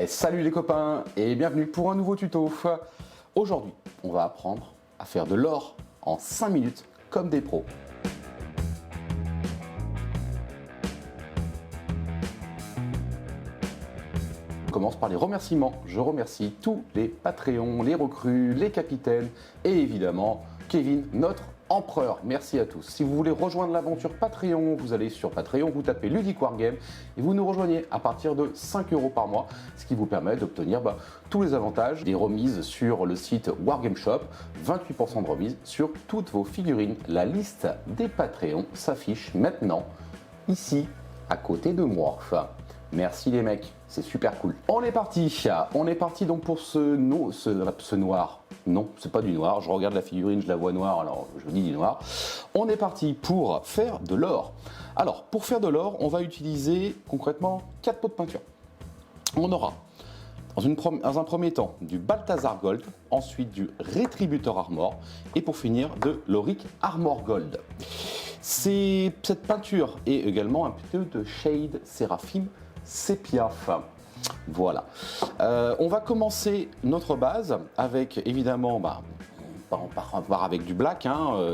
Salut les copains et bienvenue pour un nouveau tuto. Aujourd'hui, on va apprendre à faire de l'or en 5 minutes comme des pros. On commence par les remerciements. Je remercie tous les Patreons, les recrues, les capitaines et évidemment Kevin, notre empereur. Merci à tous. Si vous voulez rejoindre l'aventure Patreon, vous allez sur Patreon, vous tapez Ludic Wargame et vous nous rejoignez à partir de 5 € par mois, ce qui vous permet d'obtenir tous les avantages, des remises sur le site Wargame Shop, 28% de remise sur toutes vos figurines. La liste des Patreons s'affiche maintenant ici à côté de moi. Merci les mecs, c'est super cool. On est parti donc pour ce noir. Non, c'est pas du noir, je regarde la figurine, je la vois noire, alors je dis du noir. On est parti pour faire de l'or. Alors, pour faire de l'or, on va utiliser concrètement 4 pots de peinture. On aura, dans un premier temps, du Balthazar Gold, ensuite du Rétributeur Armor, et pour finir, de l'Auric Armor Gold. Cette peinture est également un peu de Shade Séraphim Sépia. Voilà. On va commencer notre base avec évidemment, on part avec du black,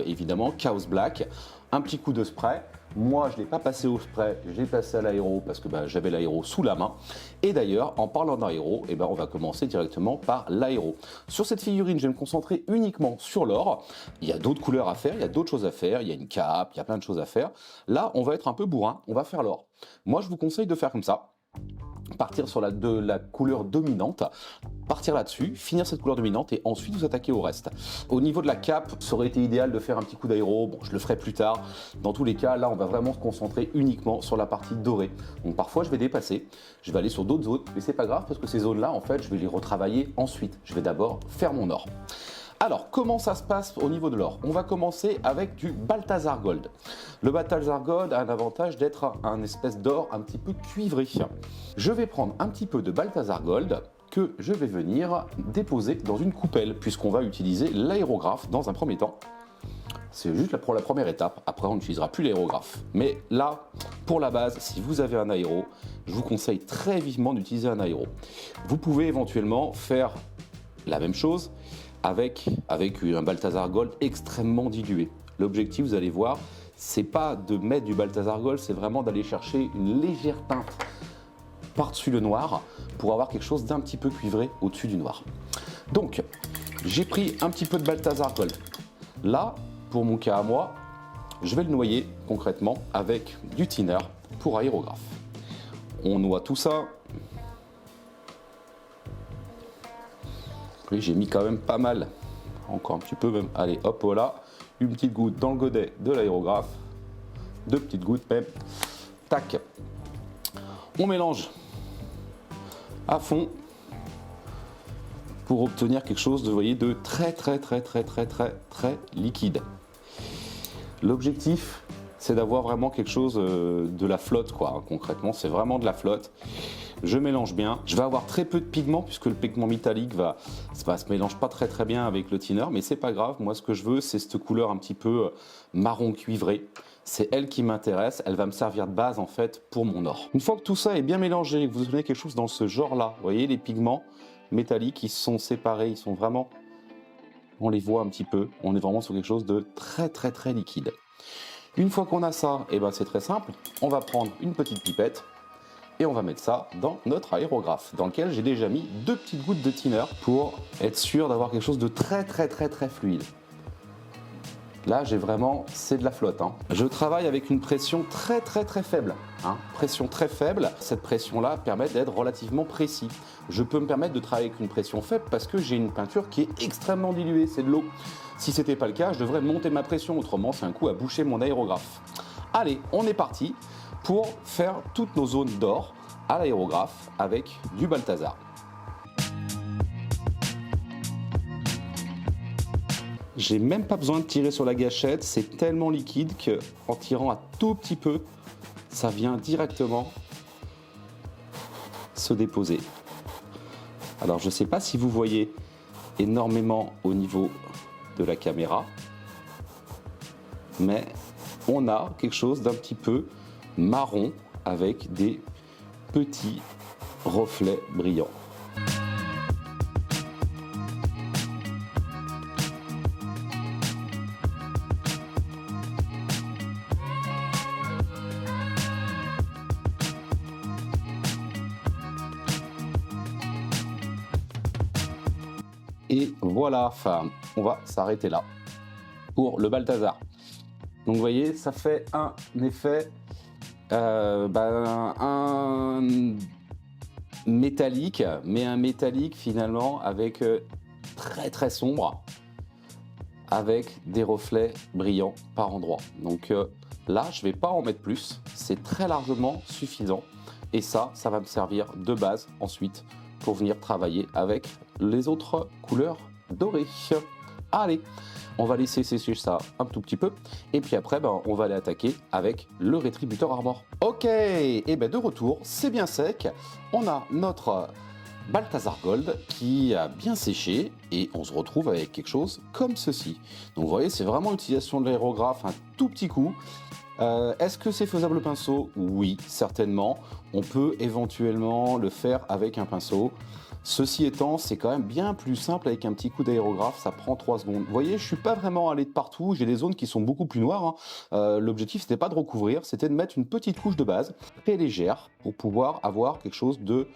évidemment, Chaos Black, un petit coup de spray. Moi, je ne l'ai pas passé au spray, je l'ai passé à l'aéro parce que j'avais l'aéro sous la main. Et d'ailleurs, en parlant d'aéro, on va commencer directement par l'aéro. Sur cette figurine, je vais me concentrer uniquement sur l'or. Il y a d'autres couleurs à faire, il y a d'autres choses à faire, il y a une cape, il y a plein de choses à faire. Là, on va être un peu bourrin, on va faire l'or. Moi, je vous conseille de faire comme ça. Partir sur la couleur dominante, partir là-dessus, finir cette couleur dominante et ensuite vous attaquer au reste. Au niveau de la cape, ça aurait été idéal de faire un petit coup d'aéro, bon je le ferai plus tard. Dans tous les cas, là on va vraiment se concentrer uniquement sur la partie dorée. Donc parfois je vais dépasser, je vais aller sur d'autres zones, mais c'est pas grave parce que ces zones-là en fait je vais les retravailler ensuite. Je vais d'abord faire mon or. Alors, comment ça se passe au niveau de l'or? On va commencer avec du Balthazar Gold. Le Balthazar Gold a un avantage d'être un espèce d'or un petit peu cuivré. Je vais prendre un petit peu de Balthazar Gold que je vais venir déposer dans une coupelle puisqu'on va utiliser l'aérographe dans un premier temps. C'est juste pour la première étape, après on n'utilisera plus l'aérographe. Mais là, pour la base, si vous avez un aéro, je vous conseille très vivement d'utiliser un aéro. Vous pouvez éventuellement faire la même chose avec un Balthazar Gold extrêmement dilué. L'objectif, vous allez voir, c'est pas de mettre du Balthazar Gold, c'est vraiment d'aller chercher une légère teinte par-dessus le noir pour avoir quelque chose d'un petit peu cuivré au-dessus du noir. Donc, j'ai pris un petit peu de Balthazar Gold. Là, pour mon cas à moi, je vais le noyer concrètement avec du thinner pour aérographe. On noie tout ça. Oui, j'ai mis quand même pas mal, encore un petit peu même. Allez, hop, voilà, une petite goutte dans le godet de l'aérographe, 2 petites gouttes même, tac. On mélange à fond pour obtenir quelque chose de, vous voyez, de très liquide. L'objectif, c'est d'avoir vraiment quelque chose de la flotte, quoi. Concrètement, c'est vraiment de la flotte. Je mélange bien. Je vais avoir très peu de pigment puisque le pigment métallique se mélange pas très bien avec le thinner, mais c'est pas grave. Moi, ce que je veux, c'est cette couleur un petit peu marron cuivré. C'est elle qui m'intéresse. Elle va me servir de base en fait pour mon or. Une fois que tout ça est bien mélangé, que vous obtenez quelque chose dans ce genre-là, vous voyez les pigments métalliques, ils sont séparés, ils sont vraiment, on les voit un petit peu. On est vraiment sur quelque chose de très liquide. Une fois qu'on a ça, c'est très simple. On va prendre une petite pipette. Et on va mettre ça dans notre aérographe, dans lequel j'ai déjà mis 2 petites gouttes de thinner pour être sûr d'avoir quelque chose de très fluide. Là, j'ai vraiment, c'est de la flotte. Je travaille avec une pression très faible. Pression très faible. Cette pression-là permet d'être relativement précis. Je peux me permettre de travailler avec une pression faible parce que j'ai une peinture qui est extrêmement diluée, c'est de l'eau. Si ce n'était pas le cas, je devrais monter ma pression, autrement c'est un coup à boucher mon aérographe. Allez, on est parti pour faire toutes nos zones d'or à l'aérographe avec du Balthazar. J'ai même pas besoin de tirer sur la gâchette, c'est tellement liquide qu'en tirant un tout petit peu, ça vient directement se déposer. Alors je ne sais pas si vous voyez énormément au niveau de la caméra, mais on a quelque chose d'un petit peu marron avec des petits reflets brillants. Et voilà, enfin, on va s'arrêter là pour le Balthazar. Donc vous voyez, ça fait un effet un métallique, mais un métallique finalement avec très très sombre, avec des reflets brillants par endroits. Donc là, je ne vais pas en mettre plus, c'est très largement suffisant. Et ça va me servir de base ensuite pour venir travailler avec les autres couleurs dorées. Allez, on va laisser sécher ça un tout petit peu. Et puis après, on va aller attaquer avec le Rétributeur Armor. Ok, et de retour, c'est bien sec. On a notre Balthazar Gold qui a bien séché. Et on se retrouve avec quelque chose comme ceci. Donc vous voyez, c'est vraiment l'utilisation de l'aérographe un tout petit coup. Est-ce que c'est faisable au pinceau? Oui, certainement. On peut éventuellement le faire avec un pinceau. Ceci étant, c'est quand même bien plus simple avec un petit coup d'aérographe, ça prend 3 secondes. Vous voyez, je ne suis pas vraiment allé de partout, j'ai des zones qui sont beaucoup plus noires. L'objectif, c'était pas de recouvrir, c'était de mettre une petite couche de base, très légère, pour pouvoir avoir quelque chose de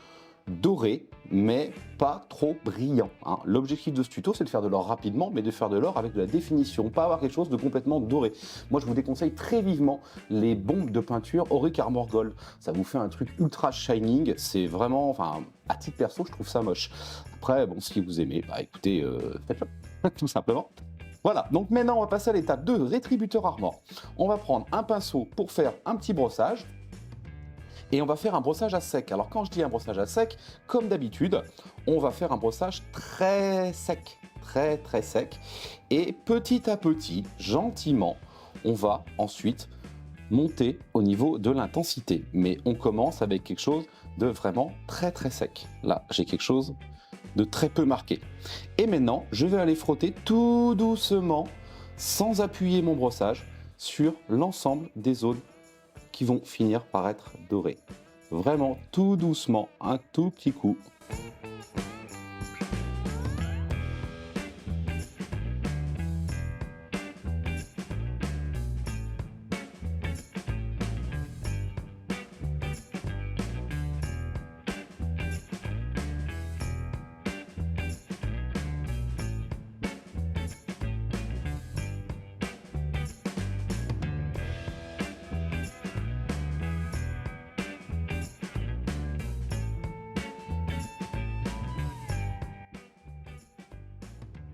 doré, mais pas trop brillant. L'objectif de ce tuto, c'est de faire de l'or rapidement, mais de faire de l'or avec de la définition, pas avoir quelque chose de complètement doré. Moi, je vous déconseille très vivement les bombes de peinture Auric Armor Gold. Ça vous fait un truc ultra shining, c'est vraiment, enfin, à titre perso, je trouve ça moche. Après, bon, si vous aimez, écoutez, faites-le, tout simplement. Voilà, donc maintenant, on va passer à l'étape de Rétributeur Armor. On va prendre un pinceau pour faire un petit brossage. Et on va faire un brossage à sec. Alors quand je dis un brossage à sec, comme d'habitude, on va faire un brossage très sec, très très sec. Et petit à petit, gentiment, on va ensuite monter au niveau de l'intensité. Mais on commence avec quelque chose de vraiment très très sec. Là, j'ai quelque chose de très peu marqué. Et maintenant, je vais aller frotter tout doucement, sans appuyer mon brossage, sur l'ensemble des zones qui vont finir par être dorés. Vraiment tout doucement, un tout petit coup.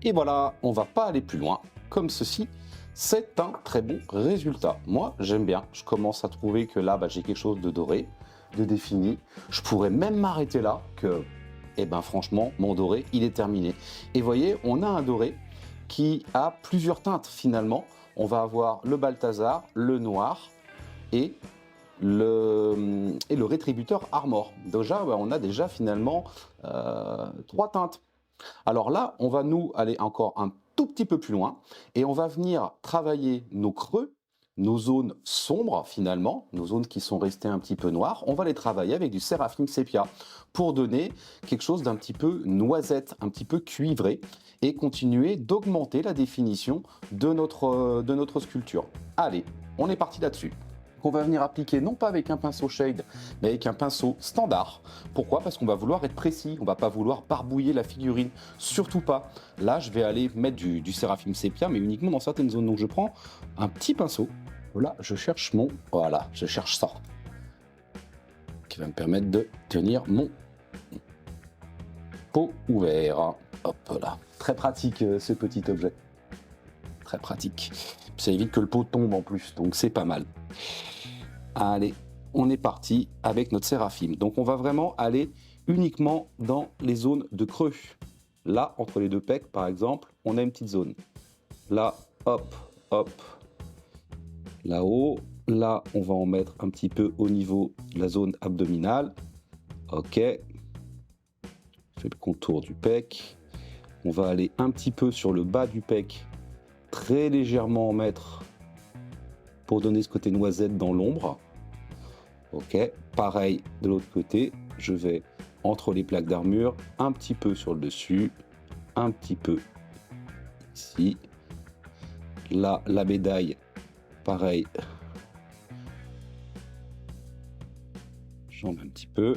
Et voilà, on va pas aller plus loin, comme ceci. C'est un très bon résultat. Moi, j'aime bien. Je commence à trouver que là, j'ai quelque chose de doré, de défini. Je pourrais même m'arrêter là, que, franchement, mon doré, il est terminé. Et vous voyez, on a un doré qui a plusieurs teintes, finalement. On va avoir le Balthazar, le noir et le Rétributeur Armor. Déjà, on a déjà, finalement, 3 teintes. Alors là, on va nous aller encore un tout petit peu plus loin et on va venir travailler nos creux, nos zones sombres finalement, nos zones qui sont restées un petit peu noires. On va les travailler avec du Seraphim Sepia pour donner quelque chose d'un petit peu noisette, un petit peu cuivré et continuer d'augmenter la définition de notre sculpture. Allez, on est parti là-dessus. Qu'on va venir appliquer non pas avec un pinceau shade, mais avec un pinceau standard. Pourquoi? Parce qu'on va vouloir être précis, on va pas vouloir barbouiller la figurine, surtout pas. Là, je vais aller mettre du Seraphim Sepia, mais uniquement dans certaines zones. Donc je prends un petit pinceau, voilà, je cherche ça, qui va me permettre de tenir mon pot ouvert. Hop là, très pratique ce petit objet, très pratique. Ça évite que le pot tombe en plus, donc c'est pas mal. Allez, on est parti avec notre Seraphim. Donc on va vraiment aller uniquement dans les zones de creux. Là, entre les deux pecs, par exemple, on a une petite zone. Là, hop, hop. Là-haut, là, on va en mettre un petit peu au niveau de la zone abdominale. Ok. Je fais le contour du pec. On va aller un petit peu sur le bas du pec, très légèrement en mettre pour donner ce côté noisette dans l'ombre. Ok, pareil de l'autre côté, je vais entre les plaques d'armure, un petit peu sur le dessus, un petit peu ici. Là, la médaille, pareil. J'en mets un petit peu.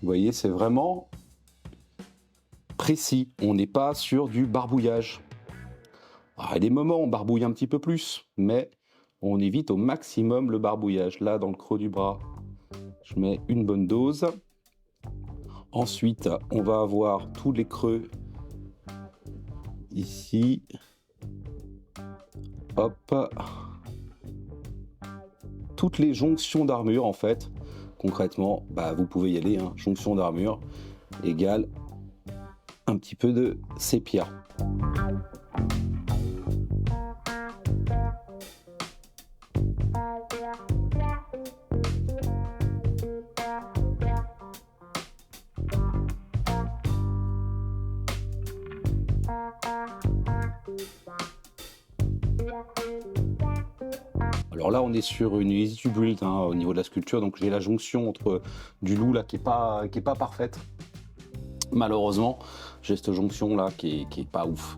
Vous voyez, c'est vraiment précis. On n'est pas sur du barbouillage. Alors, il y a des moments où on barbouille un petit peu plus, mais on évite au maximum le barbouillage. Là, dans le creux du bras, je mets une bonne dose. Ensuite, on va avoir tous les creux ici. Hop. Toutes les jonctions d'armure, en fait. Concrètement, vous pouvez y aller. Hein. Jonction d'armure égale un petit peu de sépia. Alors là, on est sur une easy to build au niveau de la sculpture, donc j'ai la jonction entre du loup là qui est pas parfaite. Malheureusement, j'ai cette jonction là qui est pas ouf.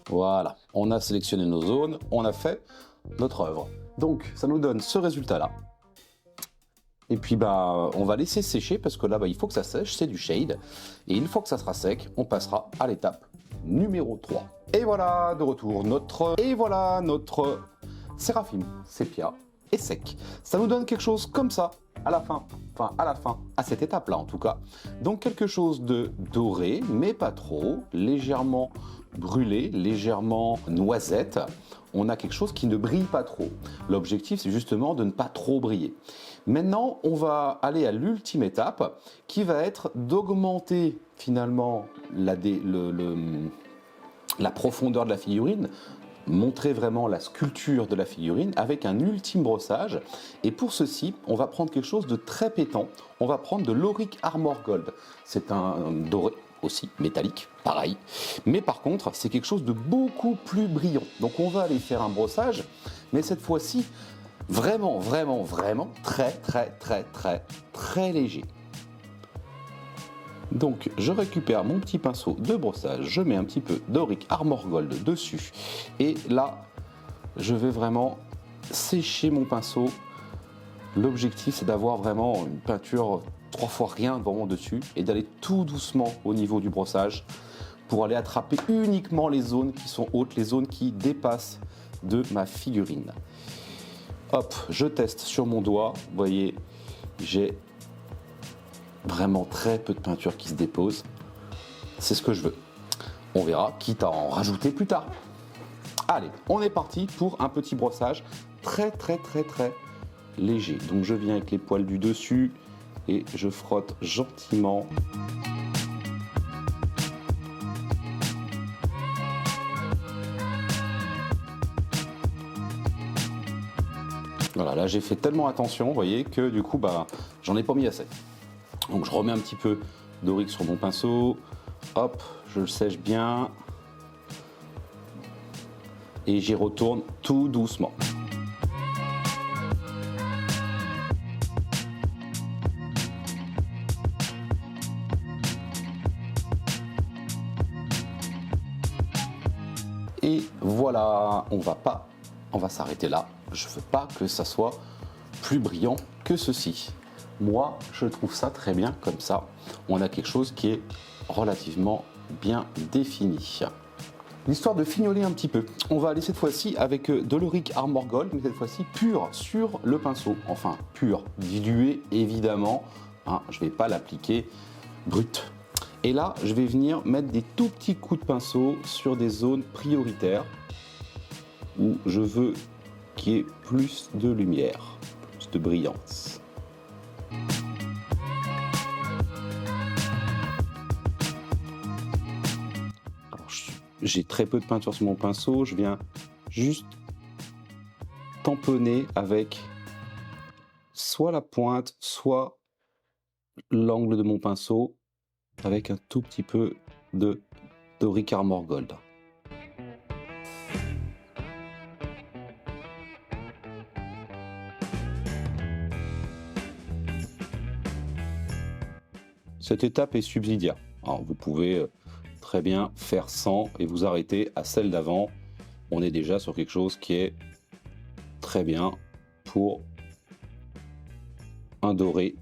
Voilà, on a sélectionné nos zones, on a fait notre œuvre. Donc ça nous donne ce résultat-là. Et puis on va laisser sécher parce que là il faut que ça sèche, c'est du shade. Et une fois que ça sera sec, on passera à l'étape numéro 3. Et voilà, de retour, notre Séraphim sépia est sec. Ça nous donne quelque chose comme ça à la fin, à cette étape-là en tout cas. Donc quelque chose de doré, mais pas trop, légèrement brûlé, légèrement noisette. On a quelque chose qui ne brille pas trop. L'objectif, c'est justement de ne pas trop briller. Maintenant, on va aller à l'ultime étape, qui va être d'augmenter finalement la profondeur de la figurine, montrer vraiment la sculpture de la figurine avec un ultime brossage. Et pour ceci, on va prendre quelque chose de très pétant. On va prendre de l'Auric Armor Gold. C'est un doré aussi, métallique, pareil. Mais par contre, c'est quelque chose de beaucoup plus brillant. Donc on va aller faire un brossage, mais cette fois-ci, vraiment très léger. Donc je récupère mon petit pinceau de brossage, je mets un petit peu d'Auric Armor Gold dessus, et là, je vais vraiment sécher mon pinceau. L'objectif, c'est d'avoir vraiment une peinture 3 fois rien vraiment dessus et d'aller tout doucement au niveau du brossage pour aller attraper uniquement les zones qui sont hautes, les zones qui dépassent de ma figurine. Hop, je teste sur mon doigt. Vous voyez, j'ai vraiment très peu de peinture qui se dépose. C'est ce que je veux. On verra, quitte à en rajouter plus tard. Allez, on est parti pour un petit brossage très léger. Donc je viens avec les poils du dessus et je frotte gentiment. Voilà, là j'ai fait tellement attention, vous voyez, que du coup, j'en ai pas mis assez. Donc je remets un petit peu d'Auric sur mon pinceau. Hop, je le sèche bien. Et j'y retourne tout doucement. Et voilà, on va s'arrêter là. Je veux pas que ça soit plus brillant que ceci. Moi, je trouve ça très bien comme ça. On a quelque chose qui est relativement bien défini. L'histoire de fignoler un petit peu. On va aller cette fois-ci avec de l'Auric Armor Gold, mais cette fois-ci pur sur le pinceau. Enfin, pur, dilué évidemment. Je ne vais pas l'appliquer brut. Et là, je vais venir mettre des tout petits coups de pinceau sur des zones prioritaires où je veux qu'il y ait plus de lumière, plus de brillance. Alors, je suis j'ai très peu de peinture sur mon pinceau, je viens juste tamponner avec soit la pointe, soit l'angle de mon pinceau avec un tout petit peu de Doric Armor Gold. Cette étape est subsidiaire. Alors, vous pouvez très bien faire sans et vous arrêter à celle d'avant. On est déjà sur quelque chose qui est très bien pour un doré.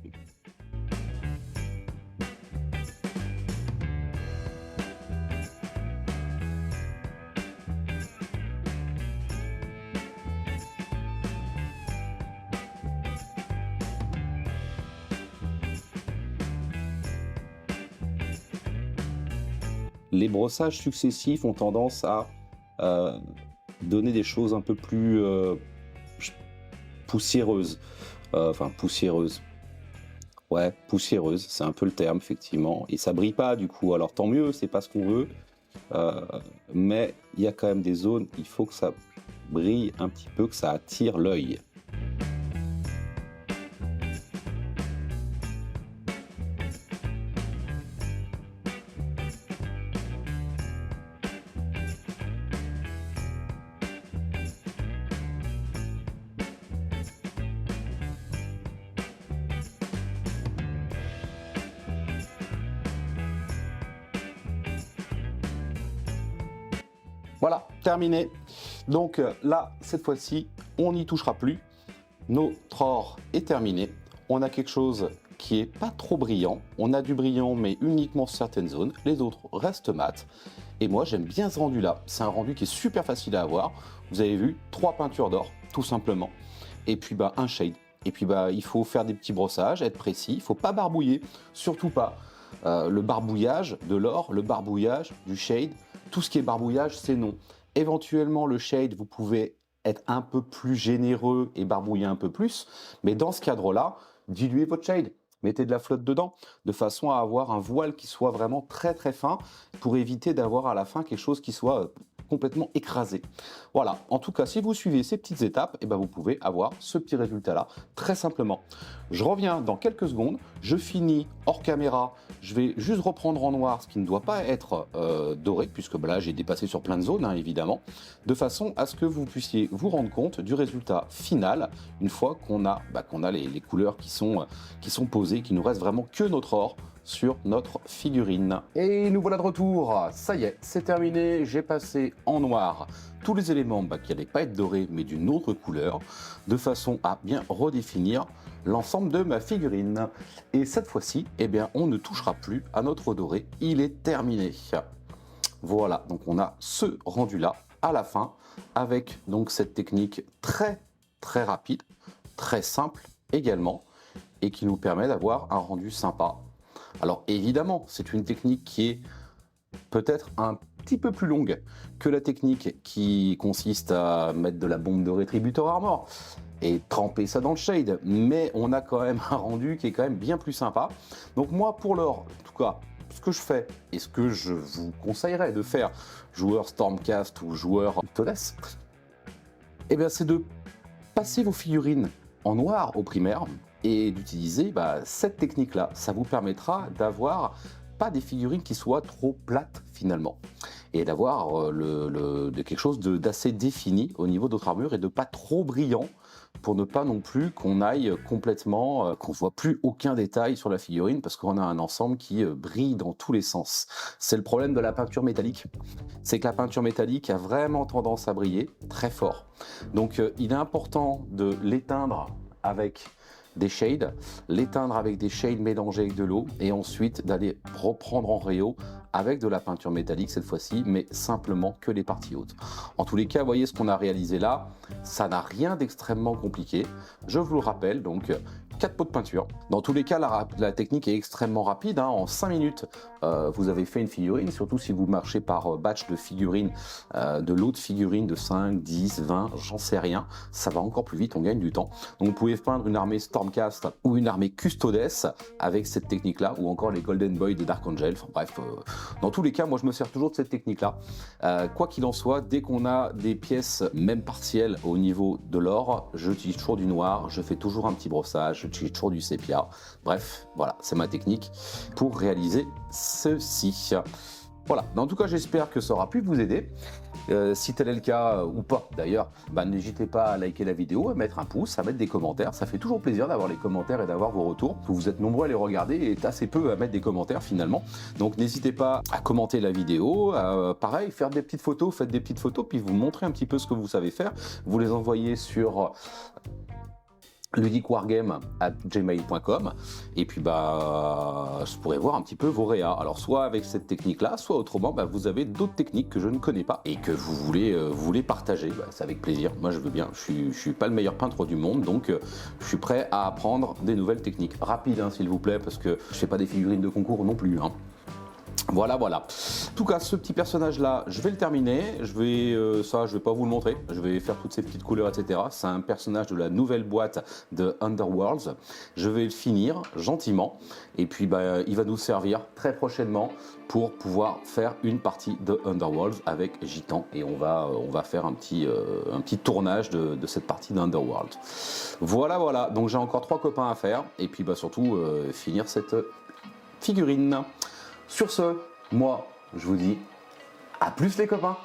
Les brossages successifs ont tendance à donner des choses un peu plus poussiéreuses. Enfin, poussiéreuses. Ouais, poussiéreuse, c'est un peu le terme, effectivement. Et ça brille pas, du coup. Alors, tant mieux, c'est pas ce qu'on veut. Mais il y a quand même des zones, il faut que ça brille un petit peu, que ça attire l'œil. Voilà, terminé. Donc là, cette fois-ci, on n'y touchera plus. Notre or est terminé. On a quelque chose qui est pas trop brillant. On a du brillant, mais uniquement sur certaines zones. Les autres restent mat. Et moi, j'aime bien ce rendu-là. C'est un rendu qui est super facile à avoir. Vous avez vu, 3 peintures d'or, tout simplement. Et puis un shade. Et puis il faut faire des petits brossages, être précis. Il ne faut pas barbouiller, surtout pas. Le barbouillage de l'or, le barbouillage du shade, tout ce qui est barbouillage, c'est non. Éventuellement, le shade, vous pouvez être un peu plus généreux et barbouiller un peu plus. Mais dans ce cadre-là, diluez votre shade. Mettez de la flotte dedans, de façon à avoir un voile qui soit vraiment très très fin, pour éviter d'avoir à la fin quelque chose qui soit complètement écrasé. Voilà, en tout cas, si vous suivez ces petites étapes, vous pouvez avoir ce petit résultat-là, très simplement. Je reviens dans quelques secondes, je finis hors caméra, je vais juste reprendre en noir ce qui ne doit pas être doré, puisque là j'ai dépassé sur plein de zones, évidemment, de façon à ce que vous puissiez vous rendre compte du résultat final, une fois qu'on a, les couleurs qui sont posées, qu'il nous reste vraiment que notre or sur notre figurine. Et nous voilà de retour, ça y est, c'est terminé, j'ai passé en noir tous les éléments qui n'allaient pas être dorés mais d'une autre couleur, de façon à bien redéfinir l'ensemble de ma figurine. Et cette fois-ci, on ne touchera plus à notre doré, il est terminé. Voilà, donc on a ce rendu-là à la fin, avec donc cette technique très très rapide, très simple également, et qui nous permet d'avoir un rendu sympa. Alors évidemment, c'est une technique qui est peut-être un petit peu plus longue que la technique qui consiste à mettre de la bombe de Rétributor Armor et tremper ça dans le shade, mais on a quand même un rendu qui est quand même bien plus sympa. Donc moi, pour l'or, en tout cas, ce que je fais et ce que je vous conseillerais de faire, joueur Stormcast ou joueur Toles, c'est de passer vos figurines en noir au primaire et d'utiliser cette technique-là. Ça vous permettra d'avoir pas des figurines qui soient trop plates finalement, et d'avoir quelque chose d'assez défini au niveau de votre armure et de pas trop brillant, pour ne pas non plus qu'on aille complètement, qu'on voit plus aucun détail sur la figurine, parce qu'on a un ensemble qui brille dans tous les sens. C'est le problème de la peinture métallique, c'est que la peinture métallique a vraiment tendance à briller très fort. Donc il est important de l'éteindre avec des shades, l'éteindre avec des shades mélangés avec de l'eau, et ensuite d'aller reprendre en réo avec de la peinture métallique cette fois-ci, mais simplement que les parties hautes. En tous les cas, voyez ce qu'on a réalisé là, ça n'a rien d'extrêmement compliqué. Je vous le rappelle, donc 4 pots de peinture. Dans tous les cas, la technique est extrêmement rapide, hein. En 5 minutes, vous avez fait une figurine, surtout si vous marchez par batch de figurines, de lots de figurines de 5, 10, 20, j'en sais rien. Ça va encore plus vite, on gagne du temps. Donc vous pouvez peindre une armée Stormcast ou une armée Custodes avec cette technique-là, ou encore les Golden Boy de Dark Angel. Enfin bref, dans tous les cas, moi je me sers toujours de cette technique-là. Quoi qu'il en soit, dès qu'on a des pièces, même partielles, au niveau de l'or, j'utilise toujours du noir, je fais toujours un petit brossage, j'utilise toujours du sépia. Bref, voilà, c'est ma technique pour réaliser ceci. Voilà, en tout cas j'espère que ça aura pu vous aider. Si tel est le cas ou pas d'ailleurs, n'hésitez pas à liker la vidéo, à mettre un pouce, à mettre des commentaires. Ça fait toujours plaisir d'avoir les commentaires et d'avoir vos retours. Vous êtes nombreux à les regarder et assez peu à mettre des commentaires finalement. Donc n'hésitez pas à commenter la vidéo, pareil, faire des petites photos, faites des petites photos, puis vous montrez un petit peu ce que vous savez faire. Vous les envoyez sur ludicwargame@gmail.com et puis je pourrais voir un petit peu vos réas. Alors soit avec cette technique là, soit autrement vous avez d'autres techniques que je ne connais pas et que vous voulez partager. C'est avec plaisir, moi je veux bien. Je suis pas le meilleur peintre du monde, donc je suis prêt à apprendre des nouvelles techniques rapides, hein, s'il vous plaît, parce que je fais pas des figurines de concours non plus, hein. Voilà. En tout cas, ce petit personnage-là, je vais le terminer. Je vais pas vous le montrer. Je vais faire toutes ces petites couleurs, etc. C'est un personnage de la nouvelle boîte de Underworlds. Je vais le finir gentiment. Et puis, il va nous servir très prochainement pour pouvoir faire une partie de Underworlds avec Gitan. Et on va faire un petit tournage de cette partie d'Underworld. Voilà. Donc, j'ai encore 3 copains à faire. Et puis, surtout, finir cette figurine. Sur ce, moi, je vous dis à plus les copains.